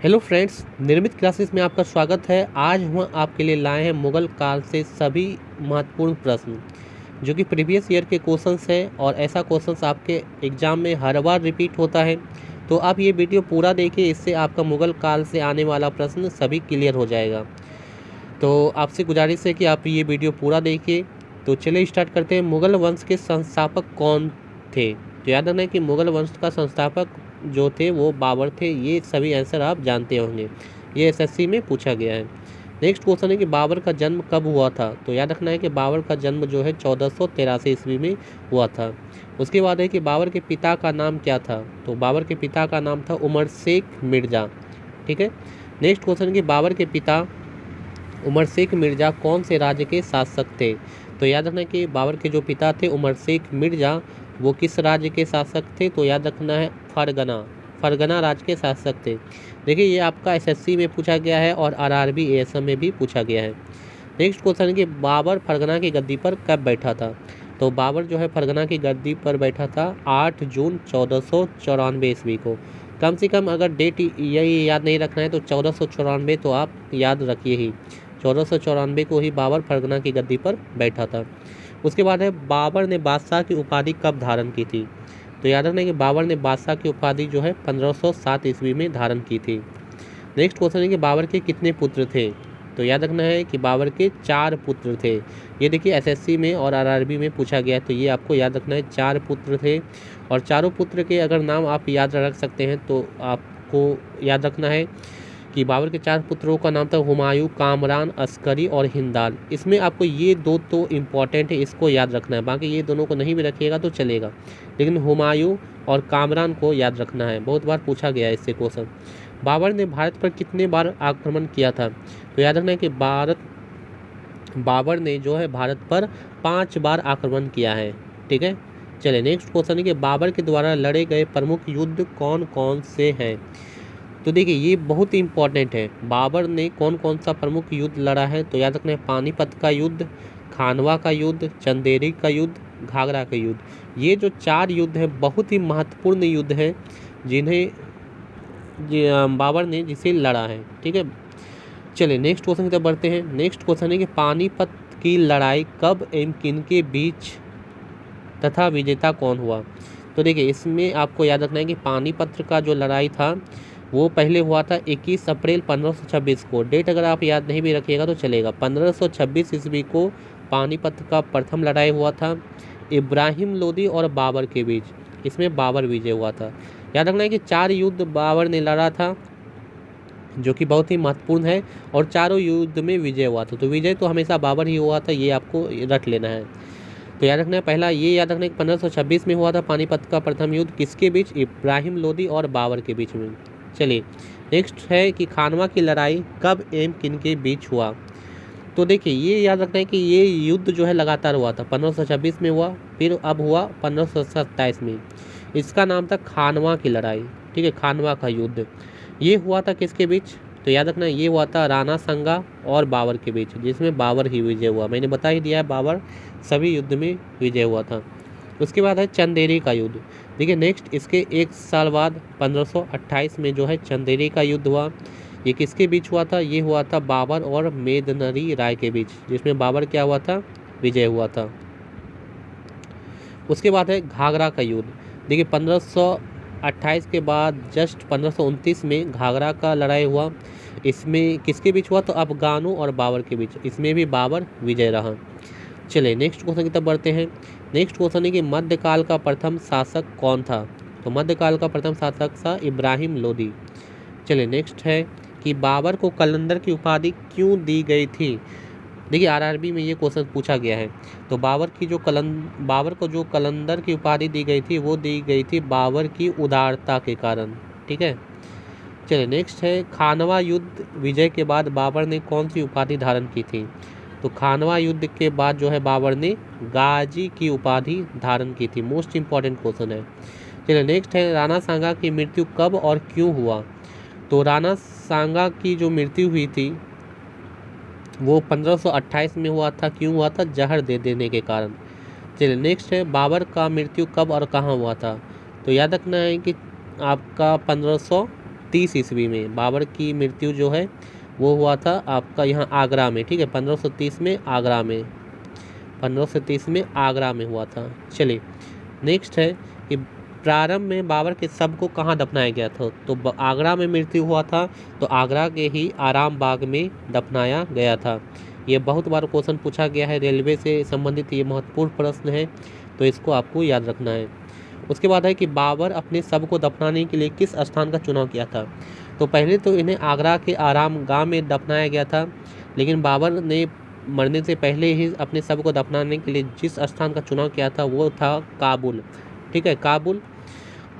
Hello friends, निर्मित classes में आपका स्वागत है। आज हम आपके लिए लाए हैं मुगल काल से सभी महत्वपूर्ण प्रश्न जो कि प्रीवियस ईयर के क्वेश्चंस हैं और ऐसा क्वेश्चंस आपके एग्जाम में हर बार रिपीट होता है। तो आप ये वीडियो पूरा देखिए, इससे आपका मुगल काल से आने वाला प्रश्न सभी क्लियर हो जाएगा। तो आपसे गुजारिश है कि आप ये वीडियो पूरा देखिए। तो चलिए स्टार्ट करते हैं। मुगल वंश के संस्थापक कौन थे? तो याद रखना है कि मुगल वंश का संस्थापक जो थे वो बाबर थे। ये सभी आंसर आप जानते होंगे, ये एसएससी में पूछा गया है। नेक्स्ट क्वेश्चन है कि बाबर का जन्म कब हुआ था? तो याद रखना है कि बाबर का जन्म जो है 1483 ईस्वी में हुआ था। उसके बाद है कि बाबर के पिता का नाम क्या था? तो बाबर के पिता का नाम था उमर शेख मिर्जा। ठीक है। नेक्स्ट क्वेश्चन है कि बाबर के पिता उमर शेख मिर्जा कौन से राज्य के शासक थे? तो याद रखना कि बाबर के जो पिता थे उमर शेख मिर्जा, वो किस राज्य के शासक थे? तो याद रखना है फरगना राज्य के शासक थे। देखिए, ये आपका एसएससी में पूछा गया है और आरआरबी एएसएम में भी पूछा गया है। नेक्स्ट क्वेश्चन है कि बाबर फरगना की गद्दी पर कब बैठा था? तो बाबर जो है फरगना की गद्दी पर बैठा था 8 जून 1494 ईस्वी को। कम से कम अगर डेट यही याद नहीं रखना है तो 1494 तो आप याद रखिए ही। 1494 को ही बाबर फरगना की गद्दी पर बैठा था। उसके बाद है बाबर ने बादशाह की उपाधि कब धारण की थी? तो याद रखना कि बाबर ने बादशाह की उपाधि जो है 1507 ईस्वी में धारण की थी। नेक्स्ट क्वेश्चन है कि बाबर के कितने पुत्र थे? तो याद रखना है कि बाबर के 4 पुत्र थे। ये देखिए एसएससी में और आरआरबी में पूछा गया है, तो ये आपको याद रखना है 4 पुत्र थे। और चारों पुत्र के अगर नाम आप याद रख सकते हैं तो आपको याद रखना है कि बाबर के 4 पुत्रों का नाम था हुमायूं, कामरान, अस्करी और हिंदाल। इसमें आपको ये दो तो इम्पॉर्टेंट है, इसको याद रखना है। बाकी ये दोनों को नहीं भी रखिएगा तो चलेगा, लेकिन हुमायूं और कामरान को याद रखना है, बहुत बार पूछा गया है इससे क्वेश्चन। बाबर ने भारत पर कितने बार आक्रमण किया था? तो याद रखना है कि बाबर ने जो है भारत पर 5 बार आक्रमण किया है। ठीक है। चलिए नेक्स्ट क्वेश्चन है कि बाबर के द्वारा लड़े गए प्रमुख युद्ध कौन कौन से हैं? तो देखिए, ये बहुत ही इंपॉर्टेंट है। बाबर ने कौन कौन सा प्रमुख युद्ध लड़ा है? तो याद रखना है पानीपत का युद्ध, खानवा का युद्ध, चंदेरी का युद्ध, घाघरा का युद्ध। ये जो 4 युद्ध है बहुत ही महत्वपूर्ण युद्ध है जिन्हें बाबर ने जिसे लड़ा है। ठीक है। चलिए नेक्स्ट क्वेश्चन की तरफ बढ़ते हैं। नेक्स्ट क्वेश्चन है कि पानीपत की लड़ाई कब एवं किन के बीच तथा विजेता कौन हुआ? तो देखिए, इसमें आपको याद रखना है कि पानीपत का जो लड़ाई था वो पहले हुआ था 21 अप्रैल 1526 को। डेट अगर आप याद नहीं भी रखिएगा तो चलेगा। 1526 ईस्वी को पानीपत का प्रथम लड़ाई हुआ था इब्राहिम लोदी और बाबर के बीच। इसमें बाबर विजय हुआ था। याद रखना है कि 4 युद्ध बाबर ने लड़ा था जो कि बहुत ही महत्वपूर्ण है, और चारों युद्ध में विजय हुआ था। तो विजय तो हमेशा बाबर ही हुआ था, ये आपको रट लेना है। तो याद रखना है, पहला ये याद रखना है कि 1526 में हुआ था पानीपत का प्रथम युद्ध, किसके बीच? इब्राहिम लोदी और बाबर के बीच में। चलिए नेक्स्ट है कि खानवा की लड़ाई कब एवं किन के बीच हुआ? तो देखिए, ये याद रखना है कि ये युद्ध जो है लगातार हुआ था। 1526 में हुआ, फिर अब हुआ 1527 में। इसका नाम था खानवा की लड़ाई। ठीक है, खानवा का युद्ध। ये हुआ था किसके बीच? तो याद रखना ये हुआ था राणा सांगा और बाबर के बीच, जिसमें बाबर ही विजय हुआ। मैंने बता ही दिया है, बाबर सभी युद्ध में विजय हुआ था। उसके बाद है चंदेरी का युद्ध। देखिए नेक्स्ट, इसके 1 साल बाद 1528 में जो है चंदेरी का युद्ध हुआ। ये किसके बीच हुआ था? ये हुआ था बाबर और मेदनरी राय के बीच, जिसमें बाबर क्या हुआ था? विजय हुआ था। उसके बाद है घाघरा का युद्ध। देखिए 1528 के बाद जस्ट 1529 में घाघरा का लड़ाई हुआ। इसमें किसके बीच हुआ? तो अफगानों और बाबर के बीच। इसमें भी बाबर विजय रहा। चलिए नेक्स्ट क्वेश्चन की तरफ बढ़ते हैं। नेक्स्ट क्वेश्चन है कि मध्यकाल का प्रथम शासक कौन था? तो मध्यकाल का प्रथम शासक था इब्राहिम लोदी। चलिए नेक्स्ट है कि बाबर को कलंदर की उपाधि क्यों दी गई थी? देखिए आरआरबी में ये क्वेश्चन पूछा गया है। तो बाबर को जो कलंदर की उपाधि दी गई थी वो दी गई थी बाबर की उदारता के कारण। ठीक है। चलिए नेक्स्ट है खानवा युद्ध विजय के बाद बाबर ने कौन सी उपाधि धारण की थी? तो खानवा युद्ध के बाद जो है बाबर ने गाजी की उपाधि धारण की थी। मोस्ट इंपॉर्टेंट क्वेश्चन है। चलिए नेक्स्ट है राणा सांगा की मृत्यु कब और क्यों हुआ? तो राणा सांगा की जो मृत्यु हुई थी वो 1528 में हुआ था। क्यों हुआ था? जहर दे देने के कारण। चलिए नेक्स्ट है बाबर का मृत्यु कब और कहाँ हुआ था? तो याद रखना है कि आपका 1530 ईस्वी में बाबर की मृत्यु जो है वो हुआ था आपका यहाँ आगरा में, ठीक है, 1530 में आगरा में, 1530 में आगरा में हुआ था। चलिए नेक्स्ट है कि प्रारंभ में बाबर के शव को कहाँ दफनाया गया था, तो आगरा में मृत्यु हुआ था तो आगरा के ही आराम बाग में दफनाया गया था। ये बहुत बार क्वेश्चन पूछा गया है, रेलवे से संबंधित ये महत्वपूर्ण प्रश्न है, तो इसको आपको याद रखना है। उसके बाद है कि बाबर अपने शव को दफनाने के लिए किस स्थान का चुनाव किया था, तो पहले तो इन्हें आगरा के आराम गाह में दफनाया गया था, लेकिन बाबर ने मरने से पहले ही अपने शव को दफनाने के लिए जिस स्थान का चुनाव किया था वो था काबुल, ठीक है, काबुल।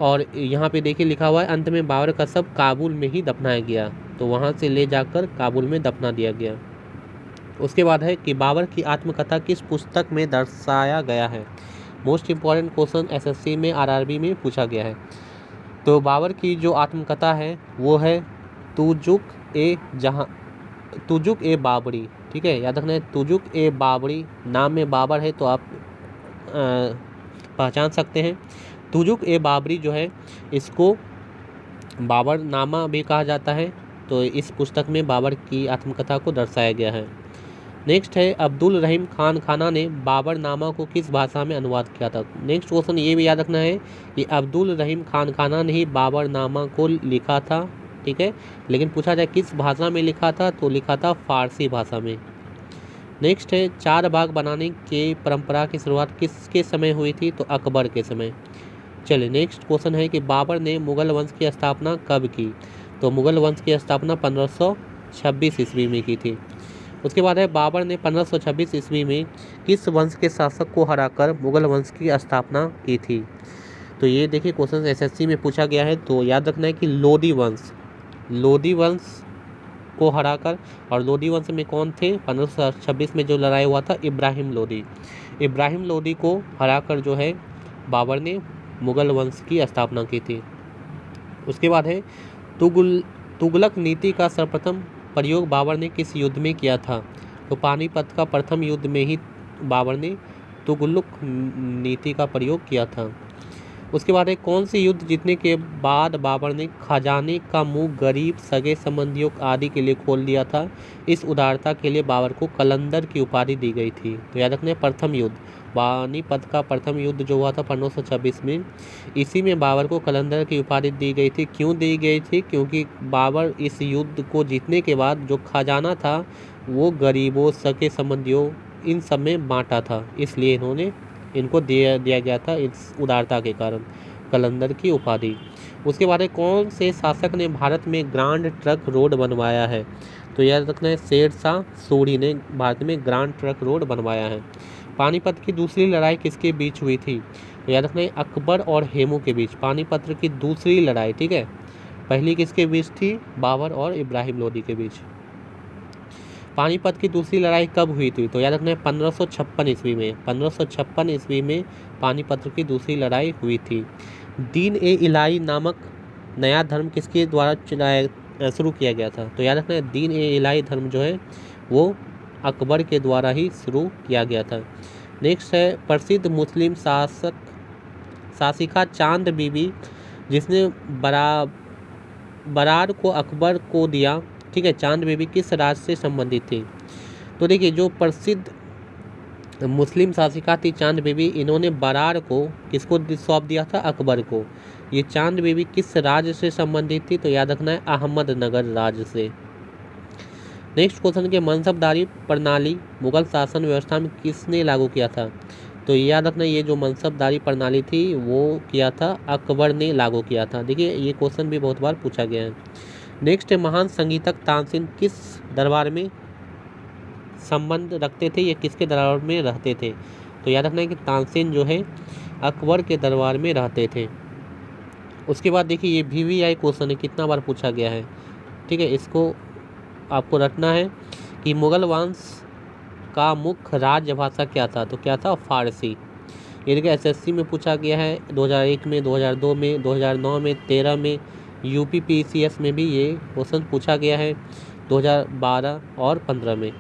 और यहाँ पे देखिए लिखा हुआ है अंत में बाबर का शव काबुल में ही दफनाया गया, तो वहाँ से ले जाकर काबुल में दफना दिया गया। उसके बाद है कि बाबर की आत्मकथा किस पुस्तक में दर्शाया गया है। मोस्ट इम्पॉर्टेंट क्वेश्चन एसएससी में आरआरबी में पूछा गया है। तो बाबर की जो आत्मकथा है वो है तुजुक ए बाबरी, ठीक है, याद रखना है तुजुक ए बाबरी। नाम में बाबर है तो आप पहचान सकते हैं। तुजुक ए बाबरी जो है इसको बाबर नामा भी कहा जाता है, तो इस पुस्तक में बाबर की आत्मकथा को दर्शाया गया है। नेक्स्ट है अब्दुल रहीम खान खाना ने बाबर नामा को किस भाषा में अनुवाद किया था। नेक्स्ट क्वेश्चन ये भी याद रखना है कि अब्दुल रहीम खान खाना ने ही बाबर नामा को लिखा था, ठीक है, लेकिन पूछा जाए किस भाषा में लिखा था, तो लिखा था फारसी भाषा में। नेक्स्ट है चार बाग बनाने के परंपरा की शुरुआत किसके समय हुई थी, तो अकबर के समय। चलिए नेक्स्ट क्वेश्चन है कि बाबर ने मुगल वंश की स्थापना कब की, तो मुगल वंश की स्थापना 1526 ईस्वी में की थी। उसके बाद है बाबर ने 1526 ईस्वी में किस वंश के शासक को हराकर मुगल वंश की स्थापना की थी, तो ये देखिए क्वेश्चन एसएससी में पूछा गया है, तो याद रखना है कि लोधी वंश को हराकर। और लोधी वंश में कौन थे, 1526 में जो लड़ाई हुआ था इब्राहिम लोधी को हराकर जो है बाबर ने मुगल वंश की स्थापना की थी। उसके बाद है तुगलक नीति का सर्वप्रथम प्रयोग बाबर ने किस युद्ध में किया था, तो पानीपत का प्रथम युद्ध में ही बाबर ने तुगलक नीति का प्रयोग किया था। उसके बाद है कौन से युद्ध जीतने के बाद बाबर ने खजाने का मुंह गरीब सगे संबंधियों आदि के लिए खोल दिया था। इस उदारता के लिए बाबर को कलंदर की उपाधि दी गई थी, तो याद रखना है प्रथम युद्ध, पानीपत का प्रथम युद्ध जो हुआ था 1526 में, इसी में बाबर को कलंदर की उपाधि दी गई थी। क्यों दी गई थी, क्योंकि बाबर इस युद्ध को जीतने के बाद जो खजाना था वो गरीबों सगे संबंधियों इन सब में बांटा था, इसलिए इनको दिया गया था इस उदारता के कारण कलंदर की उपाधि। उसके बाद कौन से शासक ने भारत में ग्रांड ट्रक रोड बनवाया है, तो याद रखना है शेर शाह सूरी ने भारत में ग्रांड ट्रक रोड बनवाया है। पानीपत की दूसरी लड़ाई किसके बीच हुई थी, तो याद रखना है अकबर और हेमू के बीच पानीपत की दूसरी लड़ाई, ठीक है। पहली किसके बीच थी, बाबर और इब्राहिम लोदी के बीच। पानीपत की दूसरी लड़ाई कब हुई थी, तो याद रखना है 1556 ईस्वी में, 1556 ईस्वी में पानीपत की दूसरी लड़ाई हुई थी। दीन ए इलाही नामक नया धर्म किसके द्वारा शुरू किया गया था, तो याद रखना है दीन ए इलाही धर्म जो है वो अकबर के द्वारा ही शुरू किया गया था। नेक्स्ट है प्रसिद्ध मुस्लिम शासिका चांद बीबी जिसने बरार को अकबर को दिया, ठीक है, चांद बीबी किस राज्य से संबंधित थी, तो देखिए जो प्रसिद्ध मुस्लिम शासिका थी चांद बीबी, इन्होंने बरार को किसको सौंप दिया था, अकबर को। ये चांद बीबी किस राज्य से संबंधित थी, तो याद रखना है अहमदनगर राज्य से। नेक्स्ट क्वेश्चन के मनसबदारी प्रणाली मुगल शासन व्यवस्था में किसने लागू किया था, तो याद रखना ये जो मनसबदारी प्रणाली थी वो किया था अकबर ने लागू किया था। देखिए ये क्वेश्चन भी बहुत बार पूछा गया है। नेक्स्ट महान संगीतक तानसेन किस दरबार में संबंध रखते थे, या किसके दरबार में रहते थे, तो याद रखना है कि तानसेन जो है अकबर के दरबार में रहते थे। उसके बाद देखिए ये VVI क्वेश्चन है, कितना बार पूछा गया है, ठीक है, इसको आपको रखना है कि मुगल वंश का मुख्य राजभाषा क्या था, तो क्या था, फारसी। ये देखिए SSC में पूछा गया है 2001 में, 2002 में, 2009 में, 13 में, UPPCS में भी ये क्वेश्चन पूछा गया है 2012 और 15 में।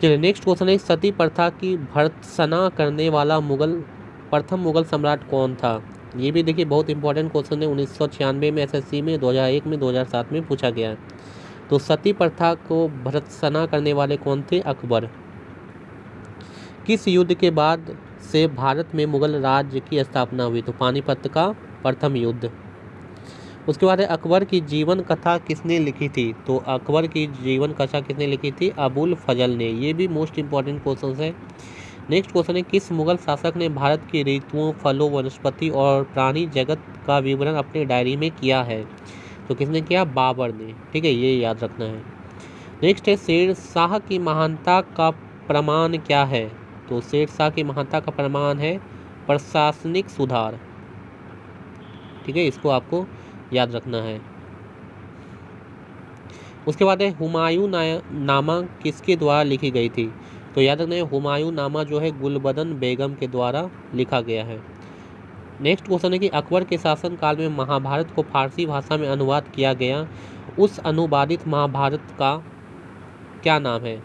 चलिए नेक्स्ट क्वेश्चन है सती प्रथा की भर्त्सना करने वाला प्रथम मुगल सम्राट कौन था, ये भी देखिए बहुत इंपॉर्टेंट क्वेश्चन है, 1996 में एसएससी में, 2001 में, 2007 में पूछा गया है। तो सती प्रथा को भर्त्सना करने वाले कौन थे? अकबर। किस युद्ध के बाद से भारत में मुगल राज्य की स्थापना हुई? तो पानीपत का प्रथम युद्ध। उसके बाद है अकबर की जीवन कथा किसने लिखी थी? तो अकबर की जीवन कथा किसने लिखी थी? अबुल फजल ने। ये भी मोस्ट इंपॉर्टेंट क्वेश्चन है। नेक्स्ट क्वेश्चन है किस मुगल शासक ने भारत की ऋतुओं, फलों, वनस्पति और प्राणी जगत का विवरण अपने डायरी में किया है? तो किसने किया? बाबर ने। ठीक है, ये याद रखना है। नेक्स्ट है शेर शाह की महानता का प्रमाण क्या है? तो शेर शाह की महानता का प्रमाण है प्रशासनिक सुधार। ठीक है, इसको आपको याद रखना है। उसके बाद है हुमायूं नामा किसके द्वारा लिखी गई थी? तो याद रखना है हुमायूं नामा जो है गुलबदन बेगम के द्वारा लिखा गया है। नेक्स्ट क्वेश्चन है कि अकबर के शासनकाल में महाभारत को फारसी भाषा में अनुवाद किया गया, उस अनुवादित महाभारत का क्या नाम है?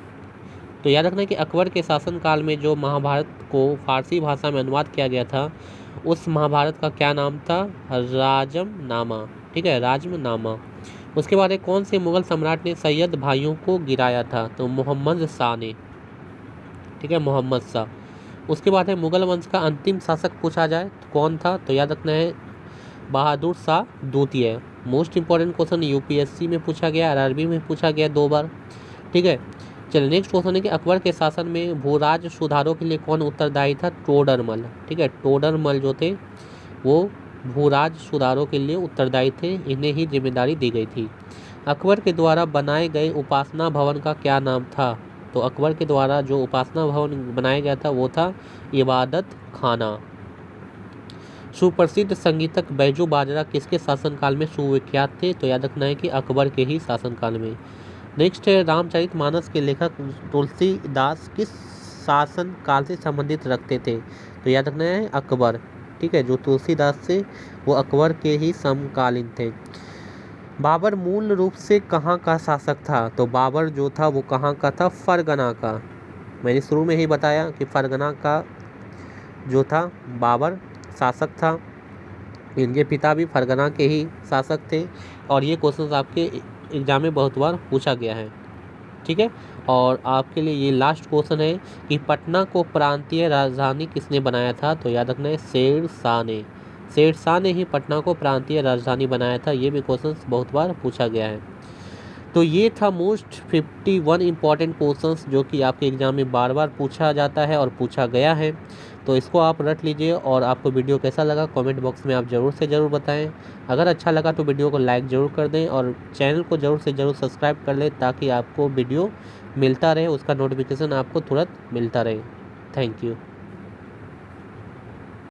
तो याद रखना है कि अकबर के शासनकाल में जो महाभारत को फारसी भाषा में अनुवाद किया गया था, उस महाभारत का क्या नाम था? राजमनामा। ठीक है, राजमनामा। उसके बाद कौन से मुगल सम्राट ने सैयद भाइयों को गिराया था? तो मोहम्मद शाह ने। ठीक है, मोहम्मद शाह। उसके बाद है मुगल वंश का अंतिम शासक पूछा जाए तो कौन था? तो याद रखना है बहादुर शाह द्वितीय। मोस्ट इंपॉर्टेंट क्वेश्चन यूपीएससी में पूछा गया, आरआरबी में पूछा गया 2 बार। ठीक है, चलिए नेक्स्ट क्वेश्चन है कि अकबर के शासन में भूराज सुधारों के लिए कौन उत्तरदायी था? टोडरमल। ठीक है, टोडरमल जो थे वो भूराज सुधारों के लिए उत्तरदायी थे, इन्हें ही जिम्मेदारी दी गई थी। अकबर के द्वारा बनाए गए उपासना भवन का क्या नाम था? तो अकबर के द्वारा जो उपासना भवन बनाया गया था वो था इबादत खाना। सुप्रसिद्ध संगीतक बैजू बाजरा किसके शासनकाल में सुविख्यात थे? तो याद रखना है कि अकबर के ही शासनकाल में। नेक्स्ट है रामचरितमानस के लेखक तुलसीदास किस शासन काल से संबंधित रखते थे? तो याद रखना है अकबर। ठीक है, जो तुलसीदास से वो अकबर के ही समकालीन थे। बाबर मूल रूप से कहाँ का शासक था? तो बाबर जो था वो कहाँ का था? फरगना का। मैंने शुरू में ही बताया कि फरगना का जो था बाबर शासक था। इनके पिता भी फरगना के ही शासक थे और ये क्वेश्चन आपके एग्जाम में बहुत बार पूछा गया है। ठीक है, और आपके लिए ये लास्ट क्वेश्चन है कि पटना को प्रांतीय राजधानी किसने बनाया था? तो याद रखना है शेर शाह ने। शेर शाह ने ही पटना को प्रांतीय राजधानी बनाया था। ये भी क्वेश्चन बहुत बार पूछा गया है। तो ये था मोस्ट 51 इंपॉर्टेंट क्वेश्चंस जो कि आपके एग्जाम में बार बार पूछा जाता है और पूछा गया है। तो इसको आप रट लीजिए और आपको वीडियो कैसा लगा कमेंट बॉक्स में आप ज़रूर से ज़रूर बताएं। अगर अच्छा लगा तो वीडियो को लाइक ज़रूर कर दें और चैनल को ज़रूर से ज़रूर सब्सक्राइब कर लें ताकि आपको वीडियो मिलता रहे, उसका नोटिफिकेशन आपको तुरंत मिलता रहे। Thank you.